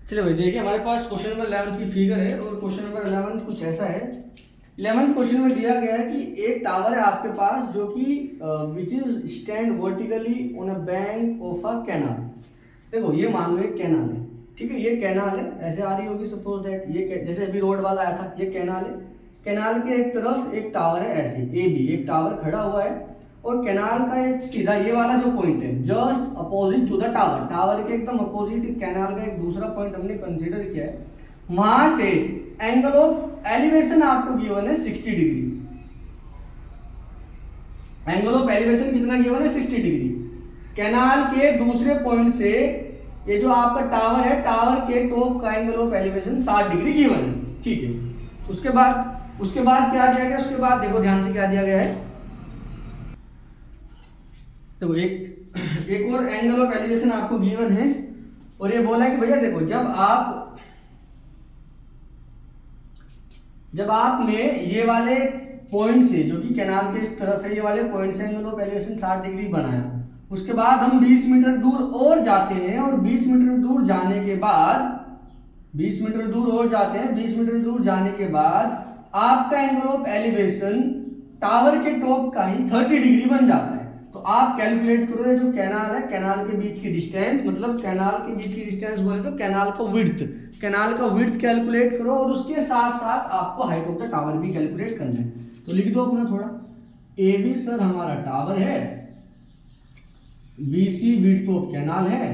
चलिए भाई देखिए, हमारे पास क्वेश्चन नंबर 11 की फिगर है और क्वेश्चन नंबर 11 कुछ ऐसा है। 11 क्वेश्चन में दिया गया है कि एक टावर है आपके पास जो कि which is stand vertically on a bank of a canal. देखो ये मान लो एक कैनाल है, ठीक है, ये कैनाल है, ऐसे आ रही होगी सपोज दैट ये जैसे अभी रोड वाला आया था, ये कैनाल है। कैनाल के एक तरफ एक टावर है, ऐसे ए बी एक टावर खड़ा हुआ है और कैनाल का एक सीधा ये वाला जो पॉइंट है just opposite to the tower, tower के एकदम अपोजिट कैनाल का एक दूसरा पॉइंट हमने कंसीडर किया है। वहां से एंगल ऑफ एलिवेशन आपको गिवन है 60 डिग्री। एंगल ऑफ एलिवेशन कितना गिवन है 60 डिग्री। कैनाल के दूसरे पॉइंट से ये जो आपका टावर है, टावर के टॉप का angle of elevation 60 degree given है, ठीक है। उसके बाद क्या दिया गया, उसके बाद देखो ध्यान से क्या दिया गया है। देखो एक और एंगल ऑफ एलिवेशन आपको गिवन है और ये बोला है कि भैया देखो जब आपने ये वाले पॉइंट से जो कि कैनाल के इस तरफ है, ये वाले पॉइंट से एंगल ऑफ एलिवेशन 60 डिग्री बनाया, उसके बाद हम 20 मीटर दूर और जाते हैं और 20 मीटर दूर जाने के बाद 20 मीटर दूर और जाते हैं 20 मीटर दूर जाने के बाद आपका एंगल ऑफ एलिवेशन टावर के टॉप का ही 30 डिग्री बन जाता है। तो आप कैलकुलेट करो ये जो कैनाल है, कैनाल के बीच की डिस्टेंस, मतलब कैनाल के बीच की डिस्टेंस बोले तो कैनाल का विड्थ कैलकुलेट करो और उसके साथ साथ आपको हाइट ऑफ द टावर भी कैलकुलेट करना है। तो लिख दो अपना थोड़ा, ए बी सर हमारा टावर है, B C width of canal है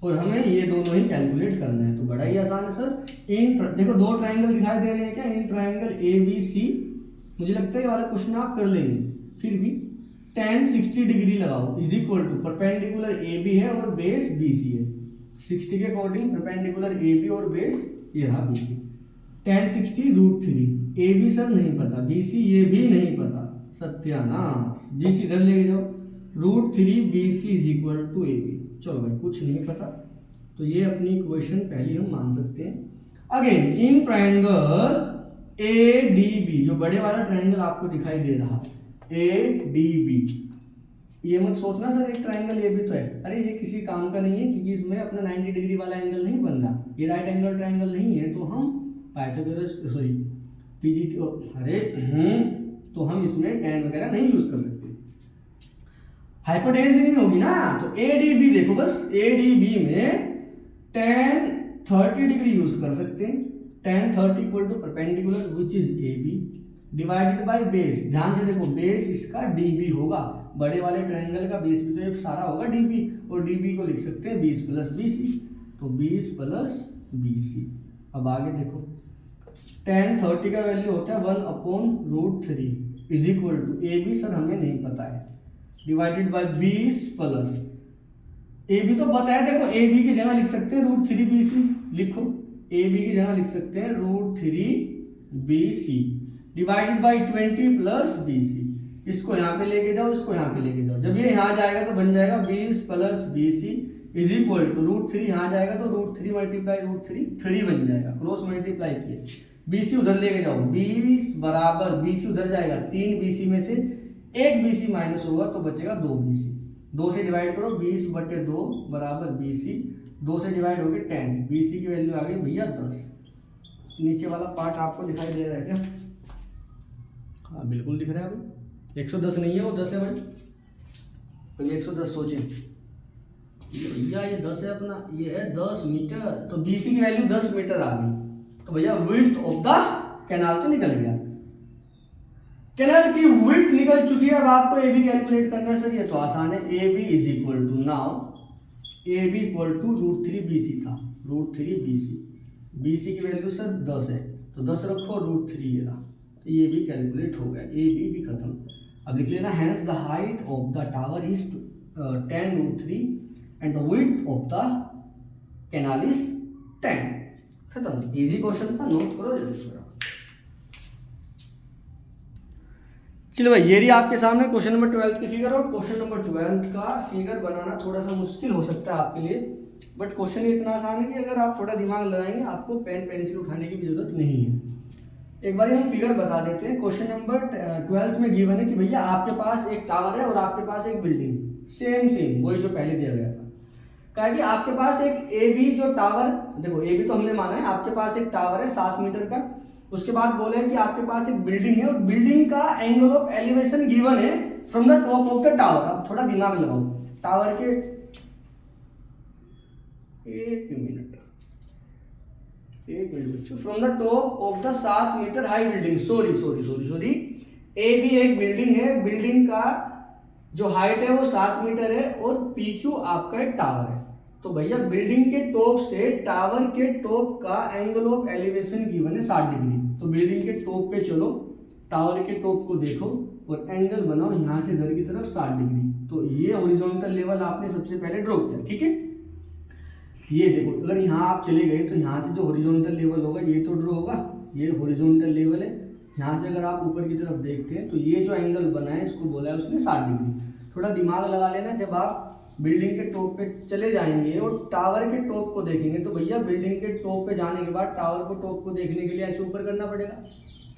और हमें ये दोनों ही कैलकुलेट करना है। तो बड़ा ही आसान है सर। इन देखो दो ट्रायंगल दिखाई दे रहे हैं क्या, इन ट्रायंगल ए बी सी, मुझे लगता है ये वाला क्वेश्चन आप कर लेंगे, फिर भी tan 60 डिग्री लगाओ is equal to perpendicular A B है और बेस बी सी है, 60 के अकॉर्डिंग परपेंडिकुलर ए बी और बेस ये रहा B C, tan 60 √3। A B sir नहीं पता, बी सी ये भी नहीं पता, सत्यानाश। बी सी इधर लेके जाओ, √3 B C is equal to A B. चलो भाई कुछ नहीं पता तो ये अपनी इक्वेशन पहली हम मान सकते हैं। Again in triangle A D B, जो बड़े वाला ट्रायंगल आपको दिखाई दे रहा ए डी बी, ये मत सोचना सर एक ट्रायंगल ये भी तो है, अरे ये किसी काम का नहीं है क्योंकि इसमें अपना 90 डिग्री वाला एंगल नहीं बन रहा, ये राइट एंगल ट्रायंगल नहीं है, तो हम पाइथागोरस सॉरी पीजीटी तो हम इसमें tan वगैरह नहीं यूज कर सकते, हाइपोटेन्यूस नहीं होगी ना। तो ए डी बी देखो, बस ए डी बी में tan 30 डिग्री यूज कर सकते हैं, tan 30 equal to perpendicular which is A B divided by base. ध्यान से देखो बेस इसका डी बी होगा, बड़े वाले ट्रायंगल का बेस भी तो एक सारा होगा डी बी, और डी बी को लिख सकते हैं 20 प्लस बी सी, तो 20 प्लस बी सी। अब आगे देखो tan 30 का वैल्यू होता है 1/√3 is equal to A B sir हमें नहीं पता है, divided by 20 plus A B तो पता है। देखो ए बी की जगह लिख सकते हैं √3 बी सी, लिखो ए बी की जगह लिख सकते हैं √3 B C divided by 20 plus B C. इसको यहाँ पे लेके जाओ, इसको यहाँ पे लेके जाओ, जब ये यहाँ जाएगा तो बन जाएगा 20 plus B C is equal to √3, यहाँ जाएगा तो √3 मल्टीप्लाई √3 3 बन जाएगा, क्रॉस मल्टीप्लाई किए, बी सी उधर लेके जाओ, 20 बराबर बी सी उधर जाएगा, 3 बी सी में से 1 बी सी माइनस होगा तो बचेगा 2 बी सी, 2 से डिवाइड करो 20/2 बराबर बी सी, 2 से डिवाइड हो गए 10, बी सी की वैल्यू आ गई भैया 10। नीचे वाला पार्ट आपको दिखाई दे रहा है क्या? हाँ बिल्कुल दिख रहा है भाई, 110 नहीं है वो 10 है भाई, तो 110 सोचें भैया ये 10 है अपना, ये है 10 मीटर, तो बी सी की वैल्यू 10 मीटर आ गई, तो भैया विड्थ ऑफ द कैनाल तो निकल गया, कैनाल की विड्थ निकल चुकी है। अब आपको ए बी कैलकुलेट करना है सर, ये तो आसान है, A B is equal to now A B equal to √3 B C था, √3 बी सी, बी सी की वैल्यू सर 10 है तो 10 रखो √3 ये रहा, तो ये भी कैलकुलेट हो गया, ए बी भी खत्म। अब लिख लेना hence the height of the tower is 10√3 and the width of the canal is 10, खत्म। इजी क्वेश्चन था, नोट करो जल्दी थोड़ा। चलो भाई ये रही आपके सामने क्वेश्चन नंबर 12 की फिगर, और क्वेश्चन नंबर 12 का फिगर बनाना थोड़ा सा मुश्किल हो सकता है आपके लिए, बट क्वेश्चन इतना आसान है कि अगर आप थोड़ा दिमाग लगाएंगे आपको पेन पेंसिल उठाने की भी जरूरत नहीं है। एक बार हम फिगर बता देते हैं। क्वेश्चन नंबर 12 में गिवन है कि भैया आपके पास एक टावर है और आपके पास एक बिल्डिंग, सेम सेम वही जो पहले दिया गया था। कहा कि आपके पास एक ए बी जो टावर, देखो ए बी तो हमने माना है, आपके पास एक टावर है 7 मीटर का। उसके बाद बोले कि आपके पास एक बिल्डिंग है और बिल्डिंग का एंगल ऑफ एलिवेशन गिवन है from the top of the tower. अब थोड़ा दिमाग लगाओ, टावर के एक मिनट बच्चों, from the top of the 7 metre high building, sorry A B एक बिल्डिंग है, बिल्डिंग का जो हाइट है वो 7 मीटर है और पी क्यू आपका एक टावर है। तो भैया बिल्डिंग के टॉप से टावर के टॉप का एंगल ऑफ एलिवेशन गिवन है 60 डिग्री। तो बिल्डिंग के टॉप पे चलो, टावर के टॉप को देखो और एंगल बनाओ यहाँ से इधर की तरफ 60 डिग्री। तो ये हॉरिजॉन्टल लेवल आपने सबसे पहले ड्रॉ किया, ठीक है। ये देखो, अगर यहाँ आप चले गए तो यहाँ से जो हॉरिजॉन्टल लेवल होगा ये तो ड्रॉ होगा, ये हॉरिजॉन्टल लेवल है। यहाँ से अगर आप ऊपर की तरफ देखते हैं तो ये जो एंगल बना है इसको बोला है उसने 60 डिग्री। थोड़ा दिमाग लगा लेना, जब आप बिल्डिंग के टॉप पे चले जाएंगे और टावर के टॉप को देखेंगे तो भैया बिल्डिंग के टॉप पे जाने के बाद टावर को टॉप को देखने के लिए ऐसे ऊपर करना पड़ेगा।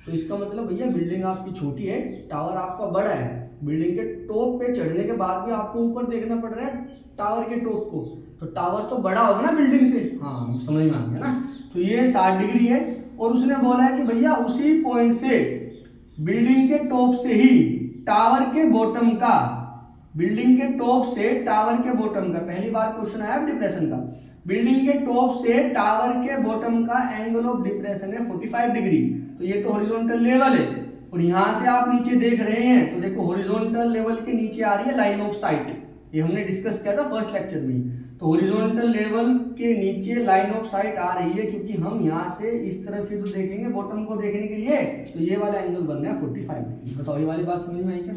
तो इसका मतलब भैया बिल्डिंग आपकी छोटी है, टावर आपका बड़ा है, बिल्डिंग के टॉप पे चढ़ने के बाद भी आपको ऊपर देखना पड़ रहा है टावर के टॉप को, तो टावर तो बड़ा होगा ना बिल्डिंग से। हाँ समझ में आ गया ना। तो ये 60 डिग्री है और उसने बोला है कि भैया उसी पॉइंट से बिल्डिंग के टॉप से ही टावर के बॉटम का, बिल्डिंग के टॉप से टावर के बॉटम का, पहली बार क्वेश्चन आया डिप्रेशन का, बिल्डिंग के टॉप से टावर के बॉटम का एंगल ऑफ डिप्रेशन है 45 डिग्री। तो ये तो हॉरिजॉन्टल लेवल है और यहां से आप नीचे देख रहे हैं तो देखो हॉरिजॉन्टल लेवल के नीचे आ रही है लाइन ऑफ साइट, ये हमने डिस्कस किया था फर्स्ट लेक्चर में। तो हॉरिजॉन्टल लेवल के नीचे लाइन ऑफ साइट आ रही है क्योंकि हम यहाँ से इस तरफ ही तो देखेंगे बॉटम को देखने के लिए, तो ये वाला एंगल बन रहा है 45 डिग्री। बताओ ये वाली बात समझ में आई क्या?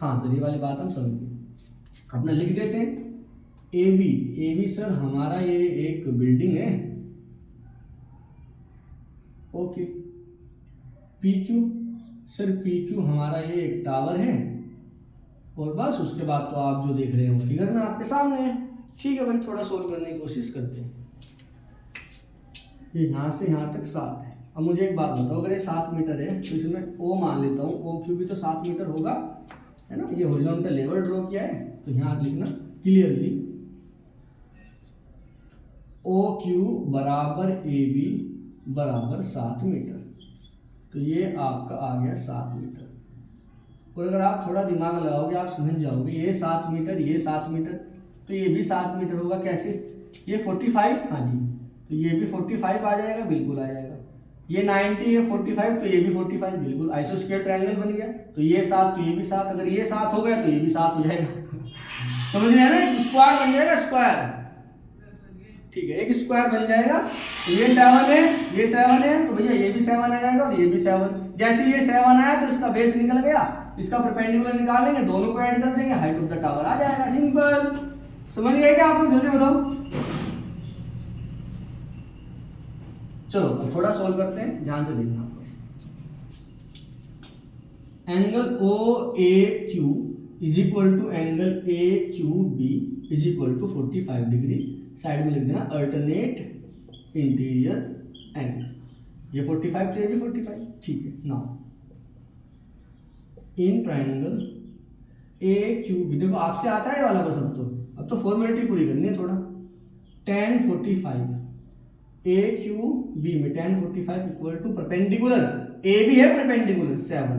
हाँ सर ये वाली बात हम समझ गए। अपना लिख देते हैं ए बी सर हमारा ये एक बिल्डिंग है, okay. P Q sir P Q हमारा ये एक टावर है और बस उसके बाद तो आप जो देख रहे हो फिगर में आपके सामने है। ठीक है भाई, थोड़ा सोल्व करने की कोशिश करते हैं। ये यहाँ से यहाँ तक 7 है। अब मुझे एक बात बताओ, अगर ये 7 मीटर है तो इसमें ओ मान लेता हूँ, ओ क्यू भी तो 7 मीटर होगा, है ना। ये हॉरिजॉन्टल लेवल ड्रॉ किया है तो यहाँ लिखना क्लियरली ओ क्यू बराबर ए बी बराबर 7 मीटर। तो ये आपका आ गया 7 मीटर। और अगर आप थोड़ा दिमाग लगाओगे आप समझ जाओगे, ये 7 मीटर ये 7 मीटर तो ये भी 7 मीटर होगा। कैसे? ये 45, हाँ जी, तो ये भी 45 आ जाएगा, बिल्कुल आ जाएगा। ये 90 ये 45 तो ये भी 45, बिल्कुल आइसोस्फीयर ट्रायंगल बन गया। तो ये 7 तो ये भी 7, अगर ये 7 हो गया तो ये भी 7 हो जाएगा। समझ रहे हैं ना, स्क्वायर बन जाएगा स्क्वायर, ठीक है, एक स्क्वायर बन जाएगा। तो ये 7 है, ये 7 है तो भैया ये भी 7 आ जाएगा और ये भी 7। जैसे ये 7 आया तो इसका बेस निकल गया, इसका परपेंडिकुलर निकाल लेंगे, दोनों को ऐड कर देंगे, हाइट ऑफ द टावर आ जाएगा। सिंपल। समझ गए क्या आप लोग? जल्दी बताओ। चलो अब थोड़ा सोल्व करते हैं, ध्यान से देखना। Angle O A Q is equal to angle A Q B is equal to 45 degree. Side में लिख देना अल्टरनेट इंटीरियर एंगल। ये 45 तो ये भी 45, ठीक है। Now in triangle A Q B, देखो आपसे आता है वाला बस, अब तो फॉर्मेलिटी पूरी करनी है थोड़ा। tan 45 ए क्यू बी में tan 45 equal to perpendicular A B है perpendicular 7,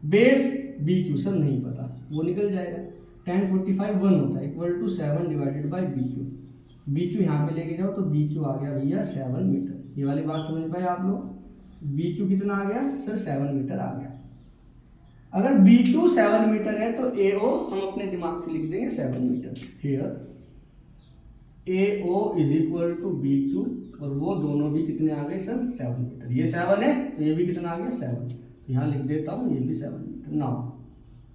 base B Q sir नहीं पता, वो निकल जाएगा। tan 45 1 होता है equal to 7 divided by B Q. B Q यहाँ पे लेके जाओ तो बी क्यू आ गया भैया 7 मीटर। ये वाली बात समझ पाए आप लोग? बी क्यू कितना आ गया सर? 7 मीटर आ गया। अगर बी क्यू 7 मीटर है तो ए ओ हम अपने दिमाग से लिख देंगे 7 metre. Here A O is equal to B Q, और वो दोनों भी कितने आ गए सर? 7 मीटर। ये 7 है तो ये भी कितना आ गया? 7। यहाँ लिख देता हूँ ये भी 7 metre. Now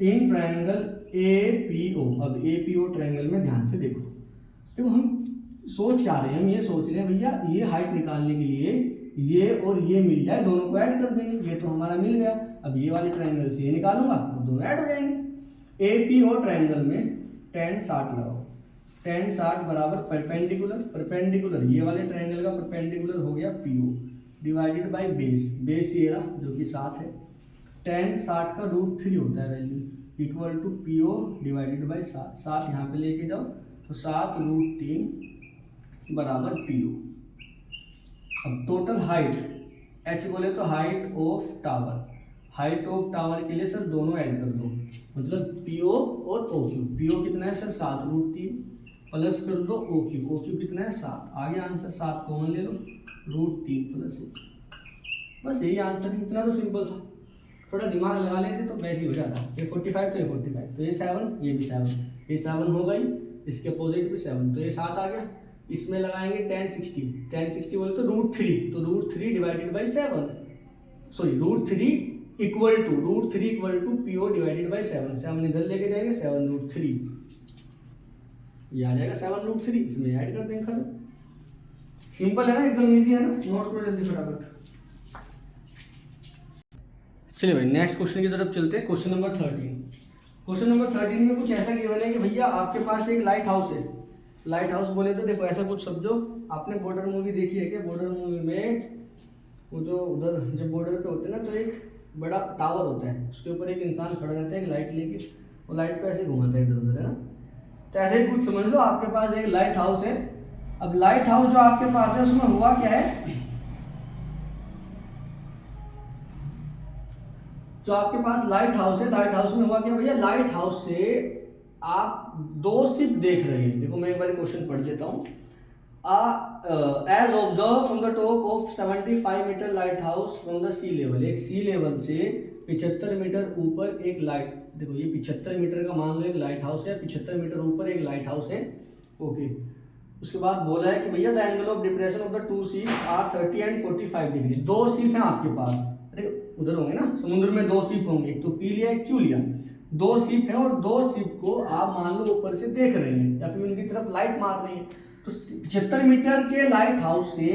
in triangle A P O, अब ए पी ओ ट्रायंगल में ध्यान से देखो। देखो हम सोच क्या रहे हैं, हम ये सोच रहे हैं भैया ये हाइट निकालने के लिए ये और ये मिल जाए, दोनों को ऐड कर देंगे। ये तो हमारा मिल गया, अब ये वाले ट्रायंगल से ये निकालूंगा और दोनों ऐड हो जाएंगे। ए पी ओ ट्रायंगल में tan 60 लगाओ। tan 60 बराबर परपेंडिकुलर, परपेंडिकुलर ये वाले ट्रायंगल का परपेंडिकुलर हो गया P O divided by base, base ये रहा जो कि 7 है। tan 60 का √3 होता है value, equal to P O divided by 7, 7 यहाँ पे लेके जाओ तो 7√3 बराबर पी ओ। अब टोटल हाइट एच बोले तो height of tower, height of tower के लिए सर दोनों ऐड कर दो, मतलब पी ओ और ओ क्यू। पी ओ कितना है सर 7√3 प्लस कर दो ओ क्यू, ओ क्यू कितना है 7, आगे आंसर 7 कॉमन ले लो, √3 प्लस 1, बस यही आंसर है। इतना तो सिंपल था, थोड़ा दिमाग लगा लेते तो वैसे ही हो जाता। ये 45 तो ये 45, तो ये 7, ये भी 7, ये 7 हो गई, इसके अपोजिट भी 7, तो ये 7 आ गया। इसमें लगाएंगे tan 60, tan 60 बोले तो √3, तो √3 divided by 7, sorry √3 equal to P O divided by 7, 7 इधर लेके जाएंगे 7√3, ये आ जाएगा 7√3, इसमें ऐड कर देंगे, खत्म। सिंपल है ना, एकदम इजी है ना, नोट करो जल्दी फटाफट। चलिए भाई नेक्स्ट क्वेश्चन की तरफ चलते हैं। Question number 13। क्वेश्चन नंबर 13 में कुछ ऐसा गिवन है कि भैया आपके पास एक लाइट हाउस है। लाइट हाउस बोले तो देखो ऐसा कुछ समझो, आपने बॉर्डर मूवी देखी है क्या? बॉर्डर मूवी में वो जो उधर जो बॉर्डर पे होते हैं ना, तो एक बड़ा टावर होता है, उसके ऊपर एक इंसान खड़ा रहता है एक लाइट लेके, वो लाइट को ऐसे घुमाता है इधर उधर, है ना। तो ऐसे ही कुछ समझ लो, आपके पास एक लाइट हाउस है। अब लाइट हाउस जो आपके पास है उसमें हुआ क्या है, जो आपके पास लाइट हाउस है, लाइट हाउस में हुआ क्या भैया, लाइट हाउस से आप 2 शिप देख रहे हैं। देखो मैं एक बार क्वेश्चन पढ़ देता हूँ। As observe from the top of 75 metre light house from the sea level, एक सी लेवल से 75 मीटर ऊपर एक लाइट, देखो ये 75 मीटर का मान लो एक लाइट हाउस है, 75 मीटर ऊपर एक लाइट हाउस है, ओके। उसके बाद बोला है कि भैया the angle of depression of the 2 ships are 30 and 45 degree. 2 ship हैं आपके पास, अरे उधर होंगे ना समुद्र में, 2 शिप होंगे, एक तो पी लिया एक क्यू लिया, 2 शिप हैं और 2 शिप को आप मान लो ऊपर से देख रहे हैं या फिर उनकी तरफ लाइट मार रही है। तो 75 मीटर के लाइट हाउस से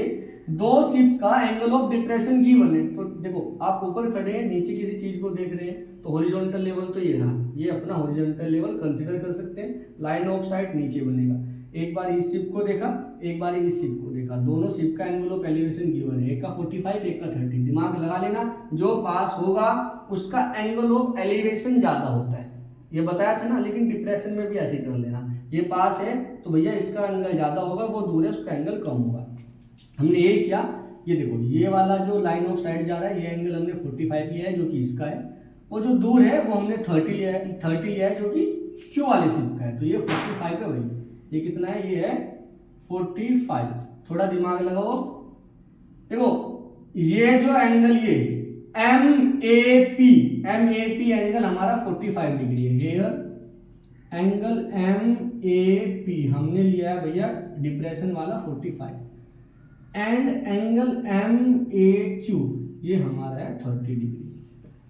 2 शिप का एंगल ऑफ डिप्रेशन गिवन है। तो देखो आप ऊपर खड़े हैं, नीचे किसी चीज को देख रहे हैं, तो हॉरिजॉन्टल लेवल तो ये रहा, ये अपना हॉरिजॉन्टल लेवल कंसीडर कर सकते हैं। लाइन ऑफ साइट नीचे बनेगा, एक बार इस शिप को देखा, एक बार इस शिप को देखा, दोनों शिप का एंगल ऑफ एलिवेशन गिवन है, एक का 45 एक का 30। दिमाग लगा लेना, जो पास होगा उसका एंगल ऑफ एलिवेशन ज्यादा होता है, ये बताया था ना। लेकिन डिप्रेशन में भी ऐसे ही कर लेना, ये पास है तो भैया इसका एंगल ज्यादा होगा, वो दूर है उसका एंगल कम होगा। हमने ये किया, ये देखो ये वाला जो लाइन ऑफ साइड जा रहा है, ये एंगल हमने 45 लिया है जो कि इसका है, और जो दूर है वो हमने 30 लिया है जो कि क्यू वाले शिप का है, तो ये 45 है भाई। ये कितना है, ये है 45। थोड़ा दिमाग लगाओ, देखो ये जो एंगल ये MAP एंगल हमारा 45 डिग्री है। हेयर एंगल MAP हमने लिया है भैया डिप्रेशन वाला 45, एंड एंगल MAQ ये हमारा है 30 डिग्री।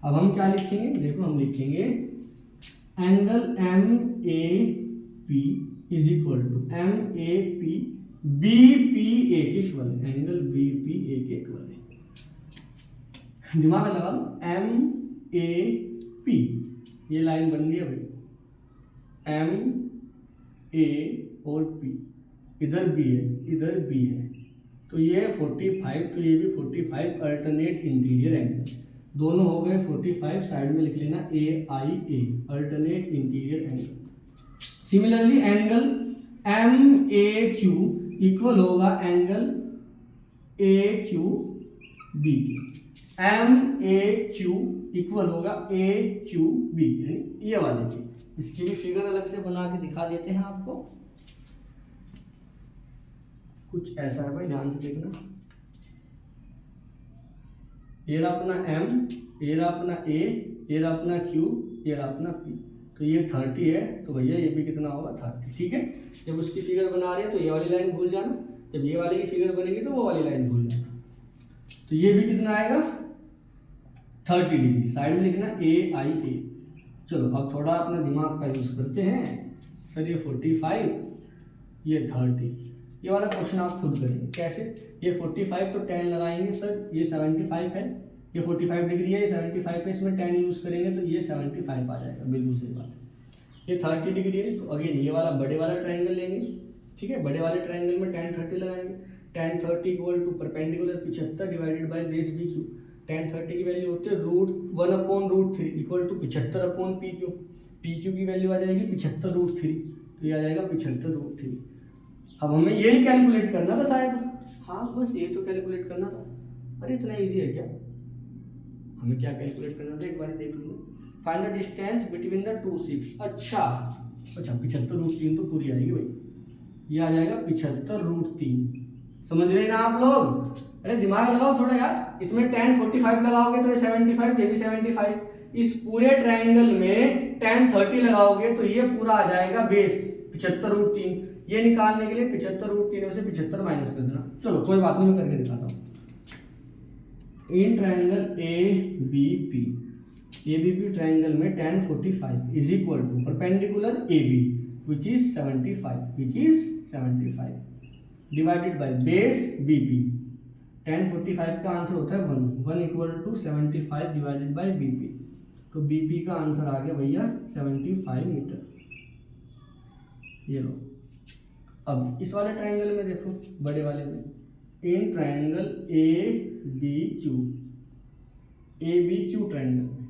अब हम क्या लिखेंगे, देखो हम लिखेंगे angle MAP is equal to MAP BPA के इक्वल है, एंगल BPA के इक्वल है। दिमाग लगा लो, MAP ये लाइन बन गई है भाई, MA और P, इधर B है इधर B है, तो ये 45, तो ये भी 45 अल्टरनेट इंटीरियर एंगल, दोनों हो गए 45। साइड में लिख लेना AIA alternate interior angle. Similarly angle MAQ equal होगा एंगल AQB के, MAQ इक्वल होगा AQB यानी ये वाले की। इसकी भी फिगर अलग से बना के दिखा देते हैं आपको, कुछ ऐसा है भाई, ध्यान से देखना। ये रहा अपना M, ये रहा अपना A, ये रहा अपना Q, ये रहा अपना P, तो ये 30 है, तो भैया ये भी कितना होगा 30, ठीक है। जब उसकी फिगर बना रहे हैं तो ये वाली लाइन भूल जाना, जब ये वाली की फिगर बनेगी तो वो वाली लाइन भूल जाना। तो ये भी कितना आएगा 30 डिग्री, साइड में लिखना AIA। चलो अब थोड़ा अपना दिमाग का यूज करते हैं सर, ये 45 ये 30, ये वाला क्वेश्चन आप खुद करेंगे कैसे। ये 45 तो tan लगाएंगे सर, ये 75 है, ये 45 डिग्री है, ये 75 है, इसमें tan यूज करेंगे तो ये 75 आ जाएगा, बिल्कुल सही बात है। ये 30 डिग्री है, तो अगेन ये वाला बड़े वाला ट्रायंगल लेंगे, ठीक है। बड़े वाले ट्रायंगल में tan 30 लगाएंगे, tan 30 equal to perpendicular 75 divided by base BQ। tan 30 की वैल्यू होती है √1/√3 equal to 75/PQ। P Q की वैल्यू आ जाएगी 75√3, तो ये आ जाएगा 75√3। अब हमें यही कैलकुलेट करना था शायद, हाँ बस ये तो कैलकुलेट करना था। अरे इतना इजी है क्या? हमें क्या कैलकुलेट करना था एक बार देख लो। Find the distance between the two ships. अच्छा 75√3 तो पूरी आएगी भाई, ये आ जाएगा 75√3। समझ रहे हैं ना आप लोग? अरे दिमाग लगाओ थोड़ा यार, इसमें tan 45 लगाओगे तो ये 75, ये भी 75। इस पूरे ट्रायंगल में tan 30 लगाओगे तो ये पूरा आ जाएगा बेस 75√3। ये निकालने के लिए 75√3 में से 75 माइनस कर देना। चलो कोई बात नहीं, मैं करके दिखाता हूँ। इन ट्रायंगल ABP ट्रायंगल में tan 45 is equal to perpendicular AB which is 75 divided by base BP। tan 45 का आंसर होता है 1 equal to 75 divided by BP। तो BP का आंसर आ गया भैया 75 मीटर। ये लो। अब इस वाले ट्रायंगल में देखो, बड़े वाले में, इन ट्रायंगल ABQ ट्रायंगल में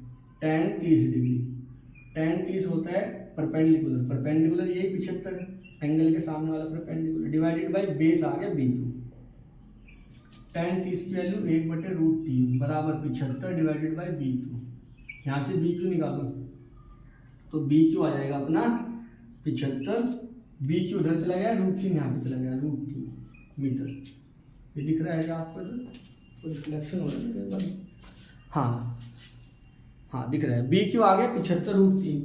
tan 30 डिग्री, tan 30 होता है परपेंडिकुलर यही 75 है, एंगल के सामने वाला परपेंडिकुलर, डिवाइडेड बाय बेस आ गया BQ। tan 30 की वैल्यू 1/√3 बराबर 75 डिवाइडेड बाय BQ। यहाँ से BQ निकालो तो BQ आ जाएगा अपना 75, BQ उधर चला गया, √3 यहाँ पे चला गया, √3 मीटर। ये दिख रहा है क्या आपको? तो रिफ्लेक्शन हो रहा है। हाँ दिख रहा है, BQ आ गया 75√3।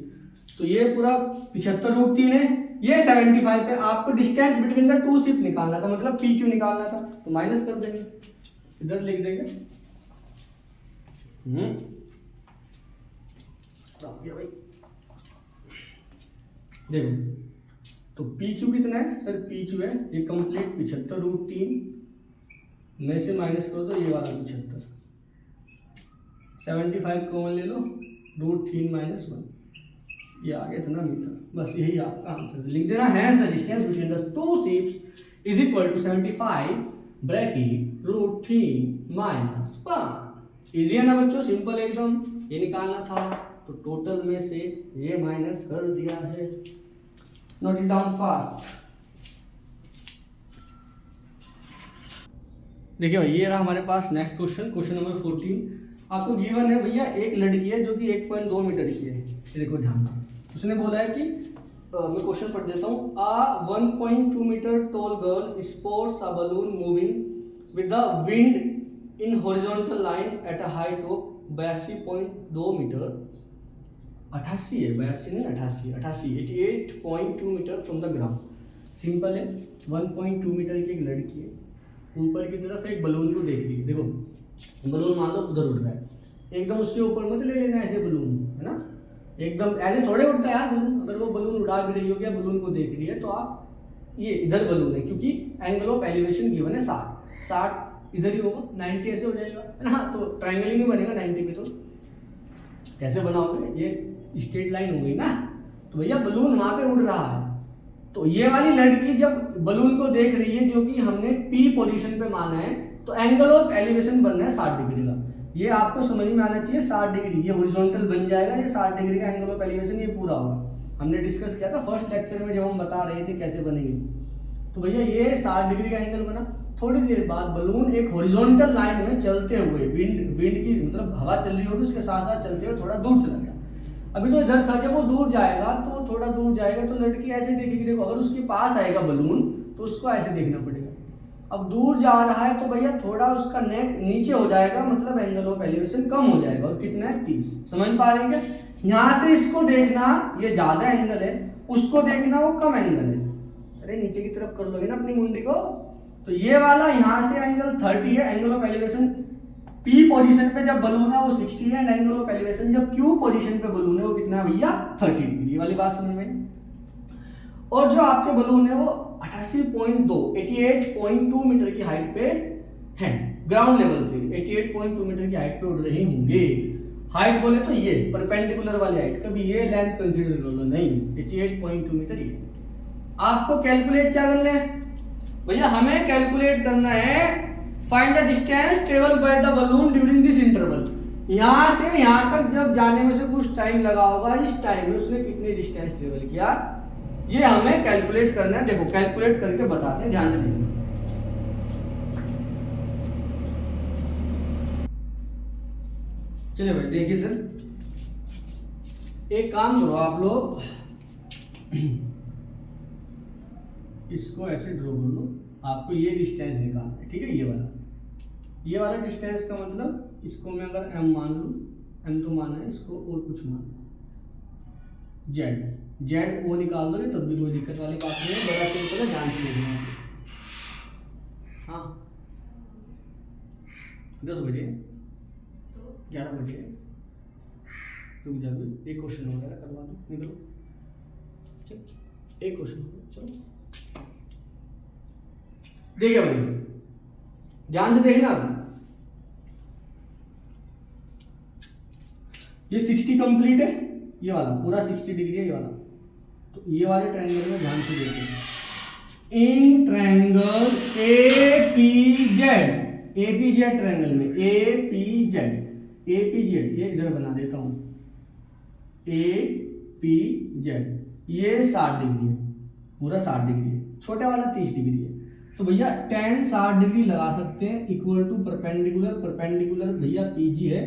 तो ये पूरा 75√3 है, ये 75 पे। आपको distance between the to ship निकालना था, मतलब PQ निकालना था, तो माइनस कर देंगे, इधर लिख देंगे। भाई देखो, तो PQ कितना है सर? PQ है ये कंप्लीट 75√3 में से माइनस कर दो ये वाला 75, 75 कॉमन ले लो, √3 - 1, ये आ गया इतना मीटर। बस यही आपका आंसर है। लिख देना है the distance between the two ships is equal to 75 bracket √3 - 1। Easy है ना बच्चों, सिंपल एकदम। ये निकालना था तो टोटल में से ये माइनस कर दिया है। Note it down fast. देखिए भाई, ये रहा हमारे पास नेक्स्ट क्वेश्चन नंबर 14। आपको गिवन है भैया, एक लड़की है जो कि 1.2 मीटर की है। देखो ध्यान से, उसने बोला है कि मैं क्वेश्चन पढ़ देता हूँ। A 1.2 metre tall girl sports a balloon moving with the wind in horizontal line at a height of 82.2 metre. 88 है, 82 नहीं 88 metre from the ground. Simple है, 1.2 मीटर की एक लड़की है, ऊपर की तरफ एक बलून को देख रही है। देखो बलून मान लो उधर उड़ रहा है, एकदम उसके ऊपर मत ले लेना ऐसे बलून, है ना? एकदम ऐसे थोड़े उड़ता है यार बलून। अगर वो बलून उड़ा भी रही हो गया, बलून को देख रही है, तो आप ये इधर बलून है, क्योंकि एंगल ऑफ एलिवेशन गिवन है 60 इधर ही होगा, 90 ऐसे हो जाएगा, है ना? तो ट्रायंगल ही नहीं बनेगा 90 पे। तो कैसे बनाओगे? ये स्ट्रेट लाइन हो गई ना, तो भैया बलून वहां पे उड़ रहा है। तो ये वाली लड़की जब बलून को देख रही है, जो कि हमने P पोजीशन पे माना है, तो एंगल ऑफ एलिवेशन बनना है 60 डिग्री का। ये आपको समझ में आना चाहिए, 60 डिग्री ये हॉरिजॉन्टल बन जाएगा, ये 60 डिग्री का एंगल ऑफ एलिवेशन ये पूरा होगा। हमने डिस्कस किया था फर्स्ट लेक्चर में, जब हम बता रहे थे कैसे बनेंगे। तो भैया ये 60 डिग्री का एंगल बना। थोड़ी देर बाद बलून एक हॉरिजॉन्टल लाइन में चलते हुए, विंड की मतलब हवा चल रही होगी, उसके साथ साथ चलते हुए थोड़ा दूर चला गया। अभी तो इधर था, जब वो दूर जाएगा तो थोड़ा दूर जाएगा तो लड़की ऐसे देखेगी। देखो अगर उसके पास आएगा बलून तो उसको ऐसे देखना पड़ेगा। अब दूर जा रहा है तो भैया थोड़ा उसका नेक नीचे हो जाएगा, मतलब एंगल ऑफ एलिवेशन कम हो जाएगा। और कितना है? 30। समझ पा रहे हैं क्या? यहाँ से इसको देखना ये ज्यादा एंगल है, उसको देखना वो कम एंगल है। अरे नीचे की तरफ कर लोगे ना अपनी मुंडी को। तो ये वाला यहाँ से एंगल 30 है, angle of elevation P position पे जब बलून है वो 60 है, एंड एंगल ऑफ एलिवेशन जब Q पोजीशन पे बलून है वो कितना है भैया? 30 डिग्री। ये वाली बात समझ में। और जो आपके बलून है वो 88.2 मीटर की हाइट पे है, ग्राउंड लेवल से 88.2 मीटर की हाइट पे उड़ रहे होंगे। हाइट बोले तो ये परपेंडिकुलर वाली हाइट, कभी ये लेंथ कंसीडर कर लो, नहीं 88.2 मीटर ये। आपको कैलकुलेट क्या करना है भैया? हमें कैलकुलेट करना है find the distance travel by the balloon during this interval. यहाँ से यहाँ तक जब जाने में से कुछ टाइम लगा होगा, इस टाइम में उसने कितनी डिस्टेंस ट्रेवल किया, ये हमें कैलकुलेट करना है। देखो कैलकुलेट करके बताते हैं, ध्यान से देखना। चलिए भाई देखिए इधर, एक काम करो आप लोग, इसको ऐसे ड्रॉ कर लो। आपको ये डिस्टेंस निकालना है, ठीक है। ये वाला डिस्टेंस का मतलब, इसको मैं अगर m मान लूँ, m तो माना है, इसको और कुछ मान, z o निकाल दोगे तब भी कोई दिक्कत वाली बात नहीं है, बड़ा सिंपल है, ध्यान से देखना। हाँ 10 बजे 11 बजे रुक जाओ, एक क्वेश्चन हो गया, करवा दो, निकलो। चल एक क्वेश्चन हो गया, चलो देखिए भाई ध्यान से देखना। ये 60 कंप्लीट है, ये वाला पूरा 60 डिग्री है ये वाला। तो ये वाले ट्रायंगल में ध्यान से देखिए, इन ट्रायंगल एपीजेड ट्रायंगल में एपीजेड ये इधर बना देता हूं, एपीजेड ये 60 डिग्री है, पूरा 60 डिग्री है, छोटा वाला 30 डिग्री है। तो भैया tan 60 डिग्री लगा सकते हैं, इक्वल टू परपेंडिकुलर भैया पीजी है,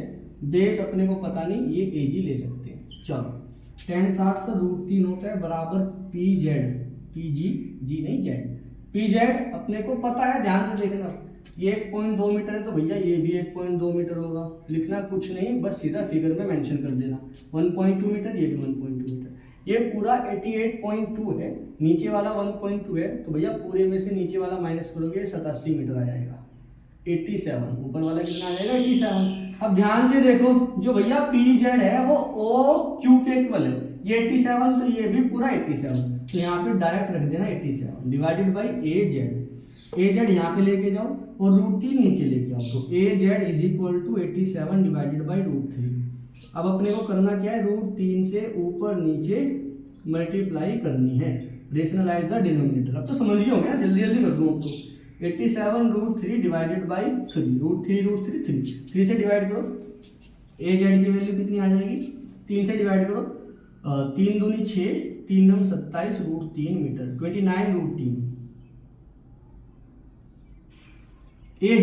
बेस अपने को पता नहीं, ये एजी ले सकते हैं। चलो tan 60 से √3 होता है बराबर पीजी जी नहीं जेड, पीजेड अपने को पता है, ध्यान से देखना। ये 1.2 मीटर है तो भैया ये भी 1.2 मीटर होगा, लिखना कुछ नहीं, बस सीधा फिगर में मेंशन कर देना। 1.2 मीटर, ये भी 1.2 मीटर, ये पूरा 88.2 है, नीचे वाला 1.2 है, तो भैया पूरे में से नीचे वाला माइनस करोगे 87 मीटर आ जाएगा। 87, ऊपर वाला कितना आ जाएगा 87। अब ध्यान से देखो, जो भैया पी जेड है वो ओ क्यू के इक्वल है, ये 87 तो ये भी पूरा 87, तो यहाँ पे डायरेक्ट रख देना 87 डिवाइडेड बाई ए जेड यहाँ पे लेके जाओ और √3 नीचे लेके आओ, तो A Z is equal to 87 divided by √3। अब अपने को करना क्या है, √3 से ऊपर नीचे मल्टीप्लाई करनी है, रेशनलाइज द डिनोमिनेटर। अब तो समझ गए होंगे ना, जल्दी जल्दी कर दूं अब तो। 87 √3 डिवाइडेड बाई 3, √3 3 से डिवाइड करो, ए जेड की वैल्यू कितनी आ जाएगी, 3 से डिवाइड करो, 3 दूनी 6, 3 नम 27 √3 मीटर, 29 √3। ए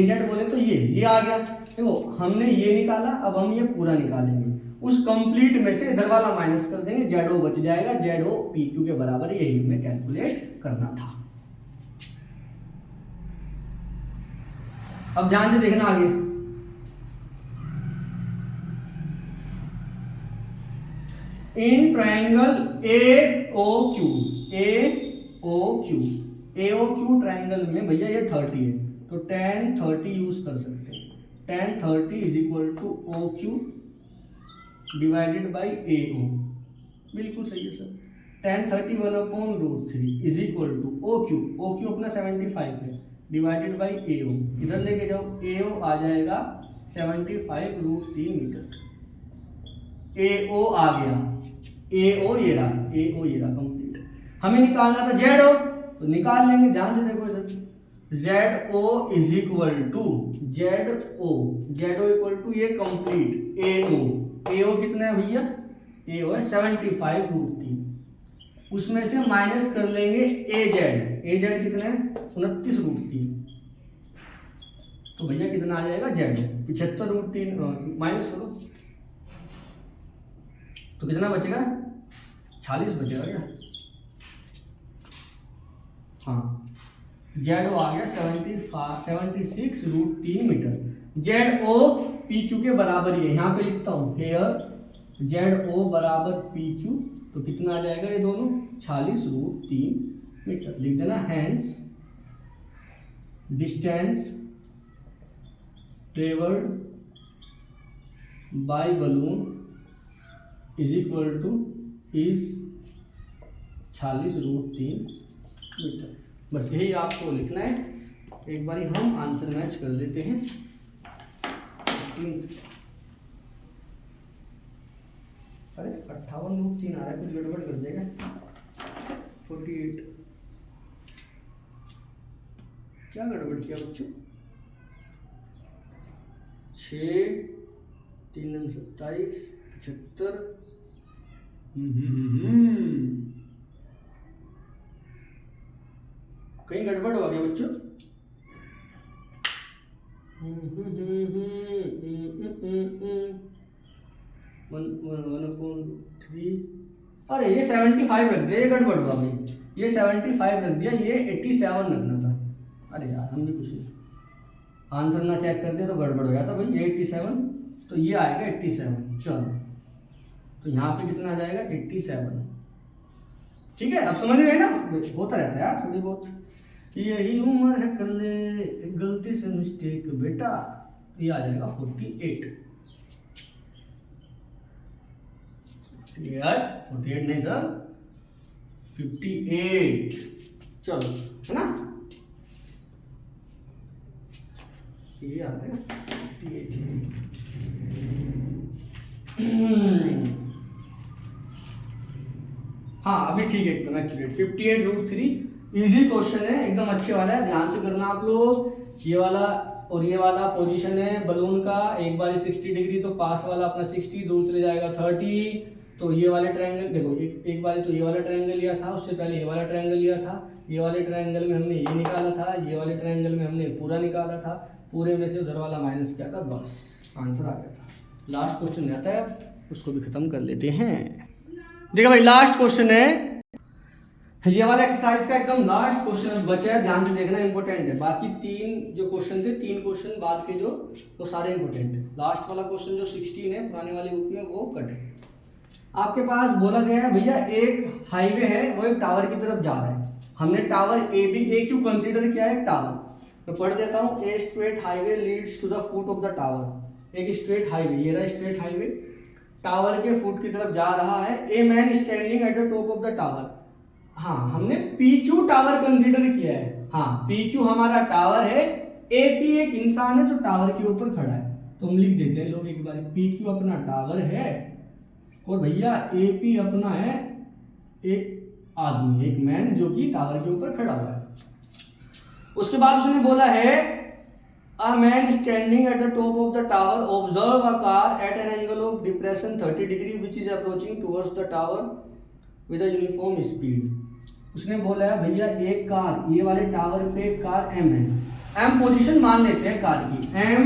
जेड बोले तो ये आ गया। देखो हमने ये निकाला, अब हम ये पूरा निकालेंगे, उस कंप्लीट में से इधर वाला माइनस कर देंगे, जेड ओ बच जाएगा, जेड ओ पी क्यू के बराबर, यही हमें कैलकुलेट करना था। अब ध्यान से देखना आगे, इन ट्रायंगल एओक्यू ट्रायंगल में भैया ये 30 है, तो tan 30 यूज कर सकते हैं, tan 30 is equal to O Q divided by A O, बिल्कुल सही है sir. tan 30 1/√3 is equal to O Q अपना 75 है, डिवाइडेड बाई ए ओ, इधर लेके जाओ, ए ओ आ जाएगा 75 √3 मीटर, ए ओ आ गया, ए ओ ये रहा कंप्लीट। हमें निकालना था जेड ओ, तो निकाल लेंगे, ध्यान से देखो इधर, Z O is equal to Z O equal to ये कंप्लीट ए ओ कितना है भैया, ए ओ है 75 √3, उसमें से माइनस कर लेंगे ए जेड कितना है 29 √3, तो भैया कितना आ जाएगा जेड 75 √3 माइनस करो तो कितना बचेगा, 46 बचेगा क्या, हाँ जेड ओ आ गया 76 √3 metre, Z O P Q के बराबर ही है, यहाँ पे लिखता हूँ हेयर जेड ओ बराबर पी क्यू, तो कितना आ जाएगा ये दोनों 46 √3 मीटर, लिख देना। Hence distance travelled by balloon is equal to 46 √3 metre, बस यही आपको लिखना है। एक बार हम आंसर मैच कर लेते हैं। अरे 58 √3 आ रहा है, कुछ गड़बड़ कर देगा। 48 क्या गड़बड़ किया बच्चों, 6 3 9 27 75। कहीं गड़बड़ हो गया बच्चों। 1/3। अरे ये 75 रख दिया, ये गड़बड़ हुआ भाई, ये 75 रख दिया, ये 87 रखना था। अरे यार हम भी कुछ आंसर ना चेक करते तो गड़बड़ हो जाता भाई। ये 87, तो ये आएगा 87। चलो तो यहाँ पे कितना आ जाएगा 87। ठीक है, अब समझ गए ना, होता रहता है यार थोड़ी बहुत। यही उम्र है कर ले गलती से मिस्टेक बेटा। ये आ जाएगा 48। 48 नहीं सर, 58। चलो है ना, ये आ गया 58। हाँ अभी ठीक है, एकदम एक्यूरेट। 58√3 इजी क्वेश्चन है, एकदम अच्छे वाला है, ध्यान से करना आप लोग। ये वाला और ये वाला पोजीशन है बलून का, एक बार 60 डिग्री, तो पास वाला अपना 60 दूर चले जाएगा 30। तो ये वाले ट्रायंगल देखो, एक बार तो ये वाला ट्रायंगल लिया था, उससे पहले ये वाला ट्रायंगल लिया था। ये वाले ट्रायंगल में हमने ये निकाला था, ये वाले ट्रायंगल में हमने पूरा निकाला था, पूरे में से उधर वाला माइनस किया था, बस आंसर आ गया था। लास्ट क्वेश्चन रहता है, उसको भी खत्म कर लेते हैं। देखो भाई लास्ट क्वेश्चन है, ये वाला एक्सरसाइज का एकदम लास्ट क्वेश्चन बचा है, ध्यान से देखना, इंपॉर्टेंट है। बाकी 3 जो क्वेश्चन थे, 3 क्वेश्चन बाद के जो, वो सारे इंपॉर्टेंट है। लास्ट वाला क्वेश्चन जो 16 है पुराने वाली बुक में, वो कट है। आपके पास बोला गया है भैया एक हाईवे है, वो एक टावर की तरफ जा रहा है। हमने टावर ए क्यू कंसीडर किया है टावर। तो पढ़ देता हूँ, a straight highway leads to the foot of the tower. एक स्ट्रेट हाईवे, ये रहा स्ट्रेट हाईवे, टावर के फुट की तरफ जा रहा है। A man standing at the top of the tower. हाँ हमने पी क्यू टावर कंसीडर किया है। हाँ पी क्यू हमारा टावर है, ए पी एक इंसान है जो टावर के ऊपर खड़ा है। तो हम लिख देते हैं लोग एक बार, पी क्यू अपना टावर है और भैया ए पी अपना है एक आदमी, एक मैन जो कि टावर के ऊपर खड़ा हुआ है। उसके बाद उसने बोला है A man standing at the top of the tower observe a car at an angle of depression 30 degree which is approaching towards the tower with a uniform speed। उसने बोला है भैया एक कार, ये वाले टावर पे एक कार M है, M पोजीशन मान लेते हैं कार की, M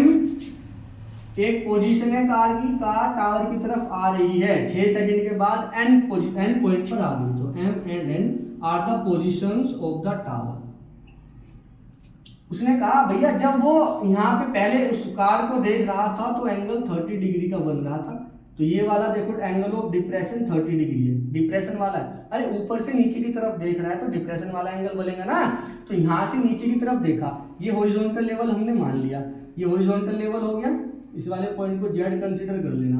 एक पोजीशन है कार की, कार टावर की तरफ आ रही है, 6 सेकंड के बाद N पॉइंट पर आ गई। तो M and N are the positions of the tower. उसने कहा भैया जब वो यहाँ पे पहले उस कार को देख रहा था तो एंगल 30 डिग्री का बन रहा था। तो ये वाला देखो एंगल ऑफ डिप्रेशन 30 डिग्री है, डिप्रेशन वाला है। अरे ऊपर से नीचे की तरफ देख रहा है तो डिप्रेशन वाला एंगल बनेगा ना। तो यहाँ से नीचे की तरफ देखा, ये हॉरिजॉन्टल लेवल हमने मान लिया, ये हॉरिजॉन्टल लेवल हो गया। इस वाले पॉइंट को जेड कंसीडर कर लेना,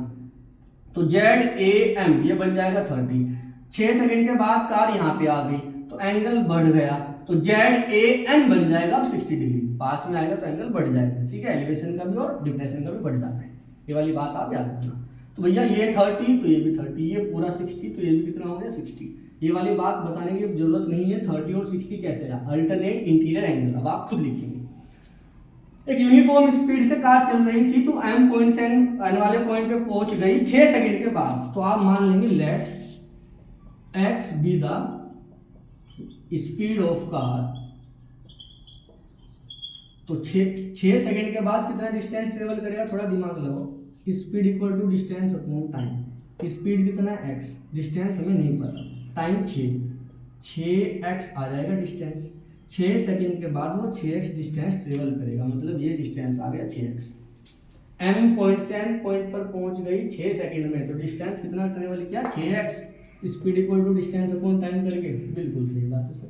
तो जेड ए एम ये बन जाएगा 30। 6 सेकंड के बाद कार यहाँ पे आ गई तो एंगल बढ़ गया, तो जेड ए एन बन जाएगा अब 60 डिग्री, पास में आएगा तो एंगल बढ़ जाएगा। ठीक है, एलिवेशन का भी और डिप्रेशन का भी बढ़ जाता है, ये वाली बात आप याद रखना। तो भैया ये 30 तो ये भी 30, ये पूरा 60 तो ये भी कितना हो गया 60। ये वाली बात बताने की जरूरत नहीं है, 30 और 60 कैसे है, अल्टरनेट इंटीरियर एंगल, अब आप खुद लिखेंगे। एक यूनिफॉर्म स्पीड से कार चल रही थी तो एम पॉइंट से एन वाले पॉइंट पे पहुंच गई 6 सेकंड के बाद। तो आप मान लेंगे let X be the speed of car. तो 6 सेकंड के बाद कितना डिस्टेंस ट्रेवल करेगा, थोड़ा दिमाग लगाओ। Speed equal to distance upon time. Speed कितना है x, डिस्टेंस हमें नहीं पता, टाइम 6x आ जाएगा डिस्टेंस। 6 सेकंड के बाद वो 6x डिस्टेंस ट्रेवल करेगा, मतलब ये डिस्टेंस आ गया 6x। m पॉइंट से n पॉइंट पर पहुंच गई 6 सेकंड में, तो डिस्टेंस कितना ट्रेवल किया 6x। Speed equal to distance upon time करके, बिल्कुल सही बात है सर।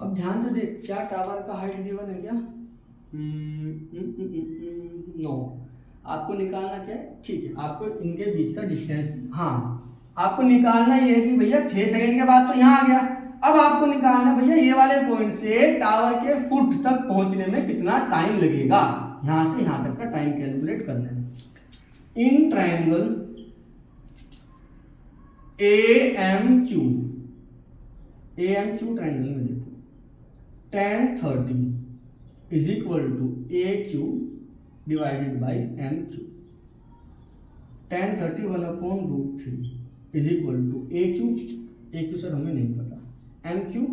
अब ध्यान से देख, क्या टावर का हाइट गिवन है क्या? नो, आपको निकालना क्या है, ठीक है, आपको इनके बीच का डिस्टेंस, हाँ आपको निकालना ये है कि भैया 6 सेकंड के बाद तो यहाँ आ गया। अब आपको निकालना भैया ये वाले पॉइंट से टावर के फुट तक पहुंचने में कितना टाइम लगेगा, यहां से यहां तक का टाइम कैलकुलेट करना है। In triangle AMQ, AMQ triangle में देखो tan 30 is equal to AQ divided by MQ। tan 30 1/√3 is equal to A Q sir हमें नहीं पता, एम क्यू,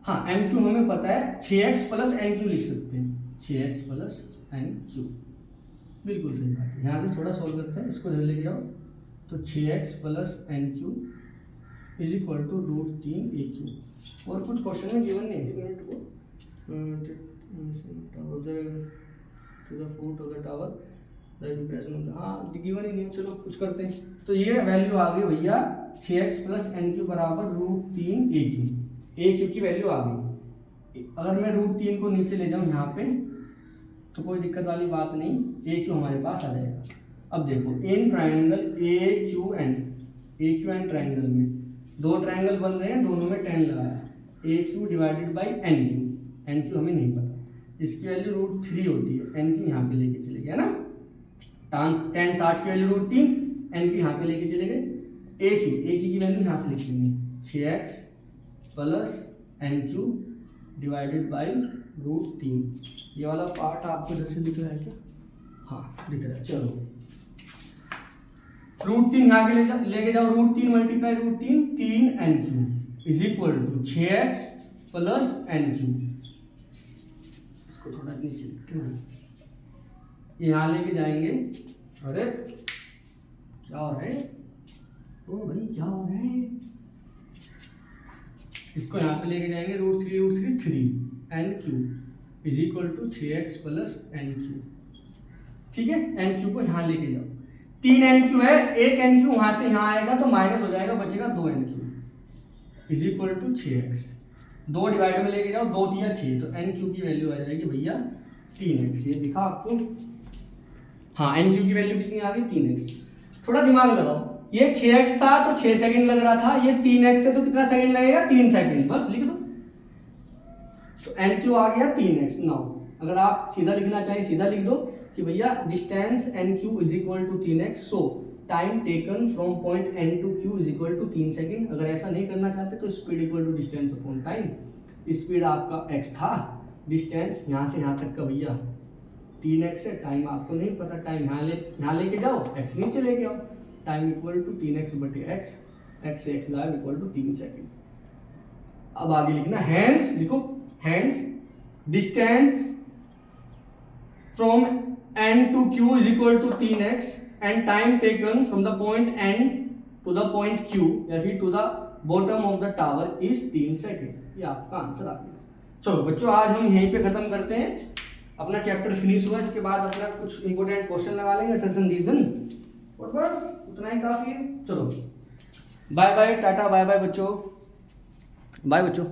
हाँ एम क्यू हमें पता है 6x प्लस एन क्यू लिख सकते हैं, 6x प्लस एन क्यू, बिल्कुल सही बात है। यहाँ से थोड़ा सॉल्व करते हैं, इसको इधर लेके जाओ, तो 6x plus N Q is equal to √3 और कुछ क्वेश्चन में गिवन नहीं है, मिनट को to the foot of the tower हाँ गिवन ही नहीं, चलो कुछ करते हैं। तो ये वैल्यू आ गई भैया 6x प्लस एन क्यू बराबर √3 ए क्यू की वैल्यू आ गई। अगर मैं √3 को नीचे ले जाऊँ यहाँ पे तो कोई दिक्कत वाली बात नहीं, ए क्यू हमारे पास आ जाएगा। अब देखो in triangle A Q N triangle में दो ट्राइंगल बन रहे हैं, दोनों में 10 लगाया, A Q divided by N Q हमें नहीं पता, इसकी वैल्यू √3 होती है, एन क्यू यहाँ पे लेके चले गए ना, tan 60 की वैल्यू √3, एन क्यू यहाँ पे लेके चले गए, ए क्यू की वैल्यू यहाँ से लिख लेंगे 6x plus N Q divided by √3। ये वाला पार्ट आपको इधर से दिख रहा है क्या? हाँ दिख रहा है। चलो √3 यहाँ के लेके जाओ, √3 multiply √3 3 N Q is equal to 6x plus N Q. इसको थोड़ा नीचे लिखते हैं, यहाँ लेके जाएंगे, अरे क्या हो रहा है, ओ भाई क्या हो रहा है, इसको यहाँ पे लेके जाएंगे √3 3 N Q is equal to 6x plus N Q, ठीक है। एन क्यू को यहाँ लेके जाओ, 3 एन क्यू है, एक एन क्यू वहां से यहाँ आएगा तो माइनस हो जाएगा, बचेगा 2 N Q is equal to 6x, 2 divide में लेके जाओ, 2 3 6, तो एन क्यू की वैल्यू आ जाएगी भैया 3x। ये दिखा आपको, हाँ एन क्यू की वैल्यू कितनी आ गई 3x। थोड़ा दिमाग लगाओ, ये 6x था तो 6 सेकंड लग रहा था, ये 3x है तो कितना सेकंड लगेगा 3 सेकंड, बस लिख दो, तो एन क्यू आ गया 3x। नाउ अगर आप सीधा लिखना चाहिए सीधा लिख दो कि भैया distance N Q is equal to 3x, so time taken from point N to Q is equal to 3 seconds. अगर ऐसा नहीं करना चाहते तो speed equal to distance upon time, speed आपका x था, डिस्टेंस यहाँ से यहाँ तक का भैया 3x है, टाइम आपको नहीं पता, टाइम यहाँ लेके जाओ, x नीचे लेके आओ, टाइम इक्वल टू 3x बटे x से x लाइव इक्वल टू 3 सेकंड। अब आगे लिखना हैंस, लिखो hence distance from n to q is equal to 3x and time taken from the point n to the point q या फिर to the bottom of the tower is 3 seconds. ये आपका answer आ गया। चलो बच्चों आज हम यहीं पे खत्म करते हैं, अपना चैप्टर फिनिश हुआ, इसके बाद अपना कुछ इंपॉर्टेंट क्वेश्चन लगा लेंगे, सेशन रीजन, और बस उतना ही काफी है। चलो bye bye, tata bye bye बच्चों, बाय बच्चों।